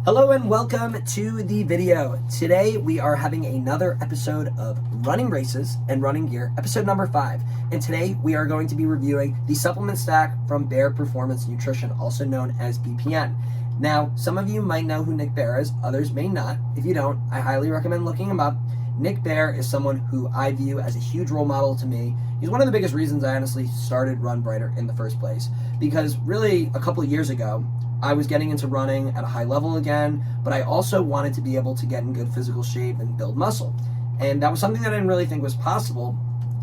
Hello and welcome to the video. Today we are having another episode of Running Races and Running Gear, episode number 5. And today we are going to be reviewing the supplement stack from Bare Performance Nutrition, also known as BPN. Now, some of you might know who Nick Bare is, others may not. If you don't, I highly recommend looking him up. Nick Bare is someone who I view as a huge role model to me. He's one of the biggest reasons I honestly started Run Breiter in the first place, because really a couple of years ago, I was getting into running at a high level again, but I also wanted to be able to get in good physical shape and build muscle. And that was something that I didn't really think was possible,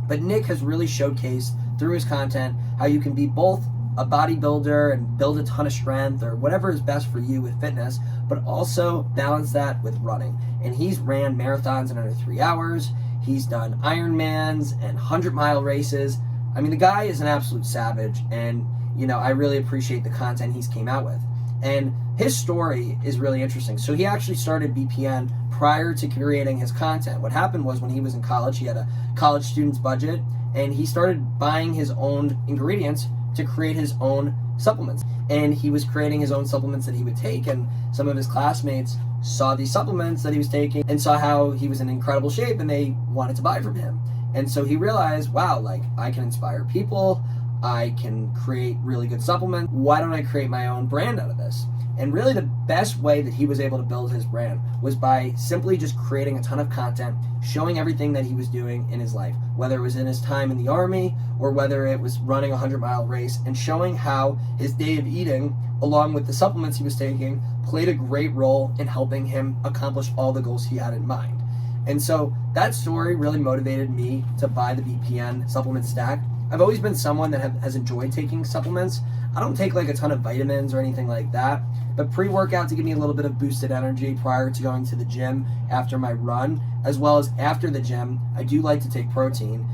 but Nick has really showcased through his content how you can be both a bodybuilder and build a ton of strength or whatever is best for you with fitness, but also balance that with running. And he's ran marathons in under 3 hours. He's done Ironmans and 100-mile races. I mean, the guy is an absolute savage, and I really appreciate the content he's came out with. And his story is really interesting. So he actually started BPN prior to creating his content. What happened was when he was in college, he had a college student's budget, and he started buying his own ingredients to create his own supplements. And he was creating his own supplements that he would take, and some of his classmates saw these supplements that he was taking and saw how he was in incredible shape, and they wanted to buy from him. And so he realized, wow, like, I can inspire people, I can create really good supplements. Why don't I create my own brand out of this? And really the best way that he was able to build his brand was by simply just creating a ton of content, showing everything that he was doing in his life, whether it was in his time in the Army or whether it was running a 100-mile race, and showing how his day of eating, along with the supplements he was taking, played a great role in helping him accomplish all the goals he had in mind. And so that story really motivated me to buy the BPN supplement stack. I've always been someone that has enjoyed taking supplements. I don't take like a ton of vitamins or anything like that, but pre-workout to give me a little bit of boosted energy prior to going to the gym after my run, as well as after the gym, I do like to take protein.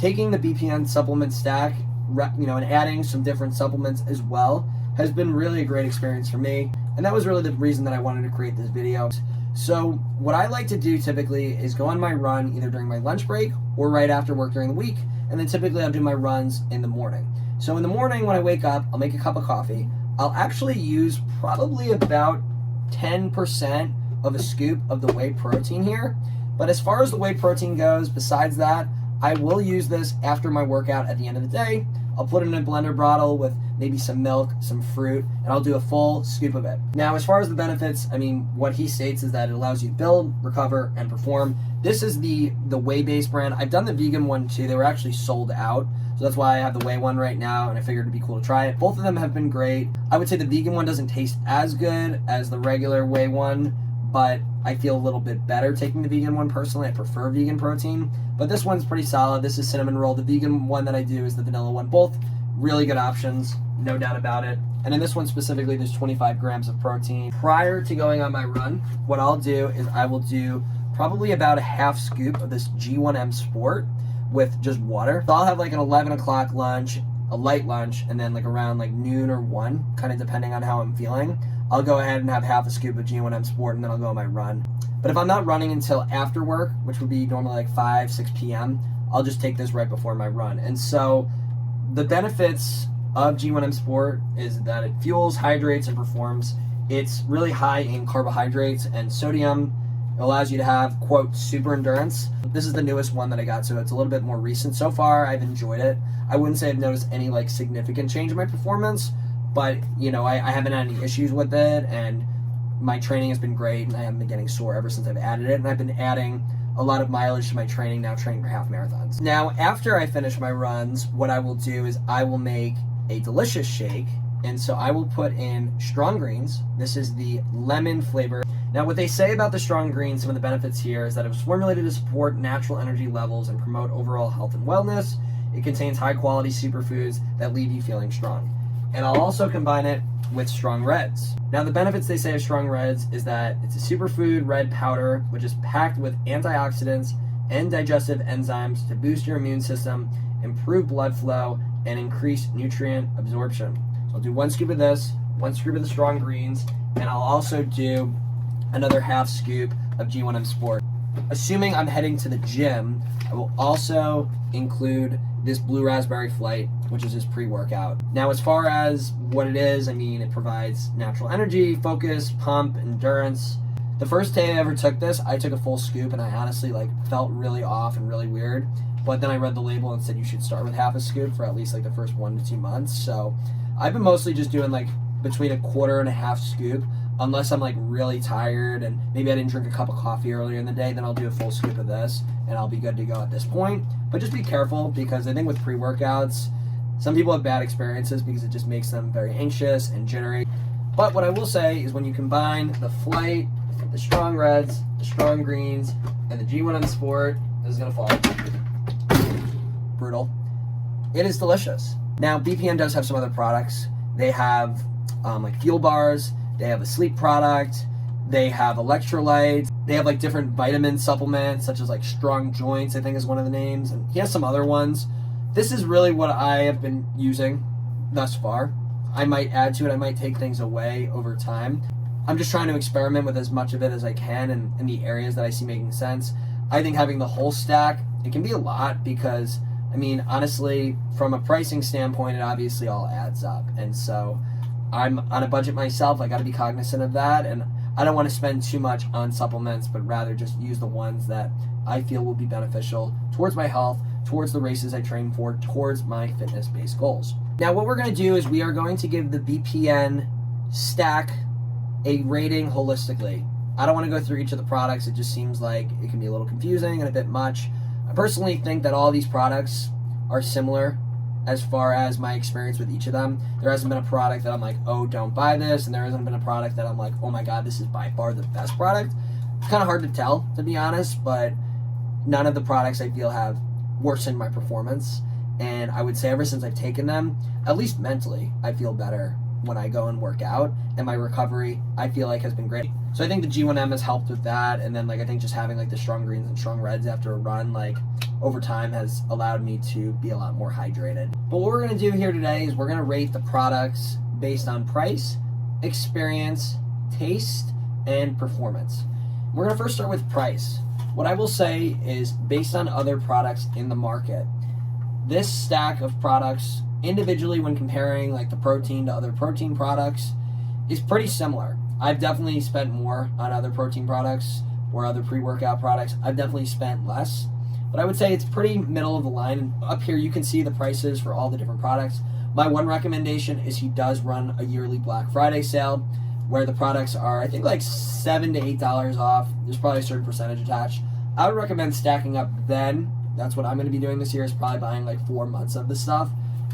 Taking the BPN supplement stack, and adding some different supplements as well has been really a great experience for me, and that was really the reason that I wanted to create this video. So what I like to do typically is go on my run either during my lunch break or right after work during the week, and then typically I'll do my runs in the morning. So in the morning when I wake up, I'll make a cup of coffee. I'll actually use probably about 10% of a scoop of the whey protein here. But as far as the whey protein goes, besides that, I will use this after my workout at the end of the day. I'll put it in a blender bottle with maybe some milk, some fruit, and I'll do a full scoop of it. Now, as far as the benefits, what he states is that it allows you to build, recover, and perform. This is the whey-based brand. I've done the vegan one too. They were actually sold out, so that's why I have the whey one right now, and I figured it'd be cool to try it. Both of them have been great. I would say the vegan one doesn't taste as good as the regular whey one, but I feel a little bit better taking the vegan one personally. I prefer vegan protein, but this one's pretty solid. This is cinnamon roll. The vegan one that I do is the vanilla one. Both really good options, no doubt about it. And in this one specifically, there's 25 grams of protein. Prior to going on my run, what I'll do is I will do probably about a half scoop of this G1M Sport with just water. So I'll have like an 11 o'clock lunch, a light lunch, and then like around like noon or 1, kind of depending on how I'm feeling, I'll go ahead and have half a scoop of G1M Sport, and then I'll go on my run. But if I'm not running until after work, which would be normally like 5, 6 p.m., I'll just take this right before my run. And so the benefits of G1M Sport is that it fuels, hydrates, and performs. It's really high in carbohydrates and sodium. It allows you to have, quote, super endurance. This is the newest one that I got, so it's a little bit more recent. So far, I've enjoyed it. I wouldn't say I've noticed any like significant change in my performance, but I haven't had any issues with it, and my training has been great, and I haven't been getting sore ever since I've added it, and I've been adding a lot of mileage to my training, now training for half marathons. Now, after I finish my runs, what I will do is I will make a delicious shake, and so I will put in strong greens. This is the lemon flavor. Now, what they say about the strong greens, some of the benefits here, is that it was formulated to support natural energy levels and promote overall health and wellness. It contains high-quality superfoods that leave you feeling strong. And I'll also combine it with strong reds. Now, the benefits they say of strong reds is that it's a superfood red powder, which is packed with antioxidants and digestive enzymes to boost your immune system, improve blood flow, and increase nutrient absorption. So I'll do 1 scoop of this, 1 scoop of the strong greens, and I'll also do another half scoop of G1M Sport. Assuming I'm heading to the gym, I will also include this blue raspberry flight, which which is his pre-workout. Now, as far as what it is, I mean, it provides natural energy, focus, pump, endurance. The first day I ever took this, I took a full scoop, and I honestly felt really off and really weird. But then I read the label and said you should start with half a scoop for at least the first 1 to 2 months. So I've been mostly just doing between a quarter and a half scoop, unless I'm really tired and maybe I didn't drink a cup of coffee earlier in the day. Then I'll do a full scoop of this and I'll be good to go at this point. But just be careful, because I think with pre-workouts, some people have bad experiences because it just makes them very anxious and jittery. But what I will say is when you combine the Flight, the Strong Reds, the Strong Greens, and the G1M Sport, this is going to fall. Brutal. It is delicious. Now, BPN does have some other products. They have fuel bars, they have a sleep product, they have electrolytes, they have different vitamin supplements, such as Strong Joints, I think is one of the names, and he has some other ones. This is really what I have been using thus far. I might add to it, I might take things away over time. I'm just trying to experiment with as much of it as I can in the areas that I see making sense. I think having the whole stack, it can be a lot, because honestly, from a pricing standpoint, it obviously all adds up. And so I'm on a budget myself. I got to be cognizant of that. And I don't want to spend too much on supplements, but rather just use the ones that I feel will be beneficial towards my health, towards the races I train for, towards my fitness-based goals. Now, what we're going to do is we are going to give the BPN stack a rating holistically. I don't want to go through each of the products. It just seems like it can be a little confusing and a bit much. I personally think that all these products are similar as far as my experience with each of them. There hasn't been a product that I'm oh, don't buy this, and there hasn't been a product that I'm oh my god, this is by far the best product. It's kind of hard to tell, to be honest, but none of the products I feel have worsened my performance. And I would say ever since I've taken them, at least mentally, I feel better when I go and work out, and my recovery, I feel has been great. So I think the G1M has helped with that, and then I think just having the Strong Greens and Strong Reds after a run, over time has allowed me to be a lot more hydrated. But what we're gonna do here today is we're gonna rate the products based on price, experience, taste, and performance. We're gonna first start with price. What I will say is, based on other products in the market, this stack of products individually, when comparing the protein to other protein products, is pretty similar. I've definitely spent more on other protein products or other pre-workout products. I've definitely spent less, but I would say it's pretty middle of the line. Up here you can see the prices for all the different products. My one recommendation is he does run a yearly Black Friday sale where the products are, I think, $7 to $8 off. There's probably a certain percentage attached. I would recommend stacking up then. That's what I'm going to be doing this year, is probably buying 4 months of the stuff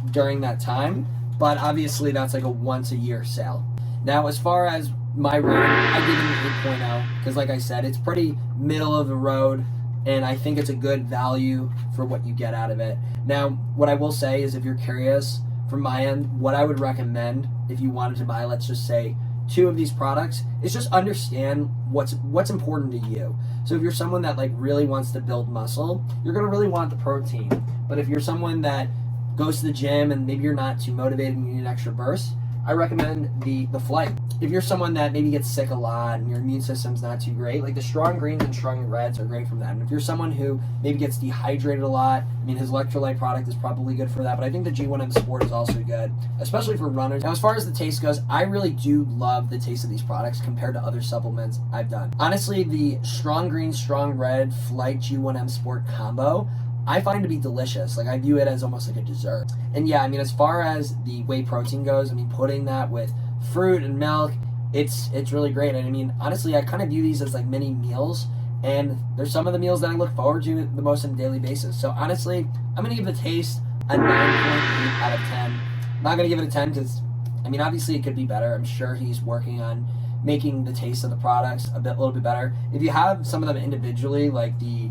during that time. But obviously that's a once a year sale. Now, as far as my rating, I give it an 8.0 because, like I said, it's pretty middle of the road, and I think it's a good value for what you get out of it. Now, what I will say is, if you're curious, from my end, what I would recommend if you wanted to buy, let's just say, 2 of these products, is just understand what's important to you. So if you're someone that really wants to build muscle, you're going to really want the protein. But if you're someone that goes to the gym and maybe you're not too motivated and you need an extra burst, I recommend the Flight. If you're someone that maybe gets sick a lot and your immune system's not too great, the Strong Greens and Strong Reds are great from that. And if you're someone who maybe gets dehydrated a lot, his electrolyte product is probably good for that, but I think the G1M Sport is also good, especially for runners. Now, as far as the taste goes, I really do love the taste of these products compared to other supplements I've done. Honestly, the Strong Green, Strong Red Flight G1M Sport combo, I find to be delicious. I view it as almost like a dessert. And yeah, as far as the whey protein goes, putting that with fruit and milk, it's really great. And honestly, I kind of view these as mini meals, and there's some of the meals that I look forward to the most on a daily basis. So honestly, I'm gonna give the taste a 9.8 out of 10. I'm not gonna give it a 10 because, obviously it could be better. I'm sure he's working on making the taste of the products a little bit better. If you have some of them individually, like the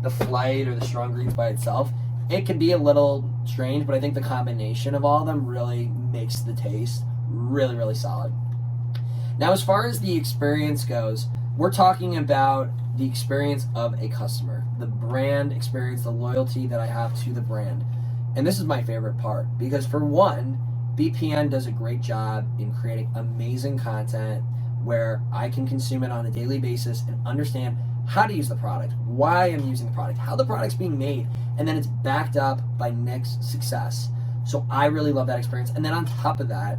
Flight or the Strong Greens by itself, it can be a little strange, but I think the combination of all of them really makes the taste really, really solid. Now, as far as the experience goes, we're talking about the experience of a customer, the brand experience, the loyalty that I have to the brand. And this is my favorite part, because for one, BPN does a great job in creating amazing content where I can consume it on a daily basis and understand how to use the product, why I'm using the product, how the product's being made, and then it's backed up by Nick's success. So I really love that experience. And then on top of that,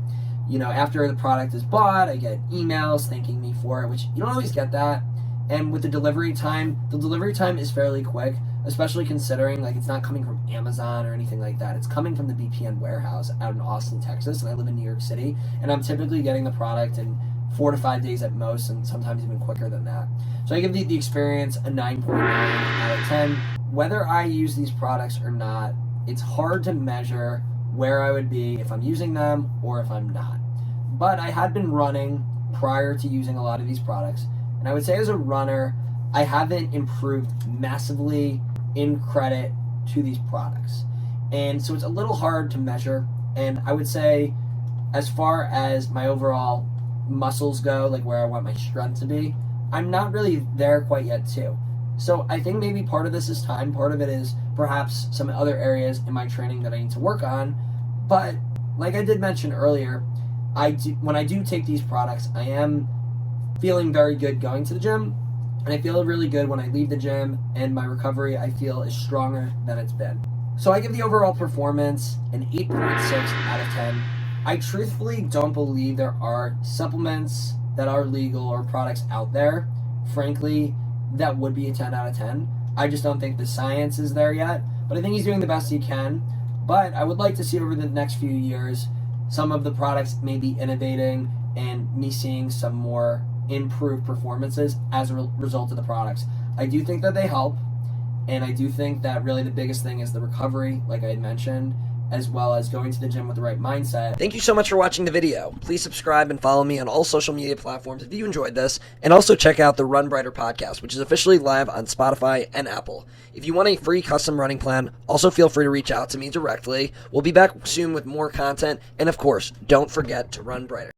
after the product is bought, I get emails thanking me for it, which you don't always get that. And with the delivery time is fairly quick, especially considering it's not coming from Amazon or anything like that. It's coming from the BPN warehouse out in Austin, Texas, and I live in New York City, and I'm typically getting the product in 4 to 5 days at most, and sometimes even quicker than that. So I give the experience a 9.9 out of 10. Whether I use these products or not, it's hard to measure where I would be if I'm using them or if I'm not. But I had been running prior to using a lot of these products, and I would say as a runner, I haven't improved massively in credit to these products. And so it's a little hard to measure. And I would say as far as my overall muscles go, where I want my strength to be, I'm not really there quite yet too. So I think maybe part of this is time, part of it is perhaps some other areas in my training that I need to work on. But like I did mention earlier, when I do take these products, I am feeling very good going to the gym, and I feel really good when I leave the gym, and my recovery I feel is stronger than it's been. So I give the overall performance an 8.6 out of 10. I truthfully don't believe there are supplements that are legal or products out there, frankly, that would be a 10 out of 10. I just don't think the science is there yet, but I think he's doing the best he can. But I would like to see over the next few years some of the products maybe innovating and me seeing some more improved performances as a result of the products. I do think that they help, and I do think that really the biggest thing is the recovery, like I had mentioned, as well as going to the gym with the right mindset. Thank you so much for watching the video. Please subscribe and follow me on all social media platforms if you enjoyed this, and also check out the Run Breiter podcast, which is officially live on Spotify and Apple. If you want a free custom running plan, also feel free to reach out to me directly. We'll be back soon with more content, and of course, don't forget to run brighter.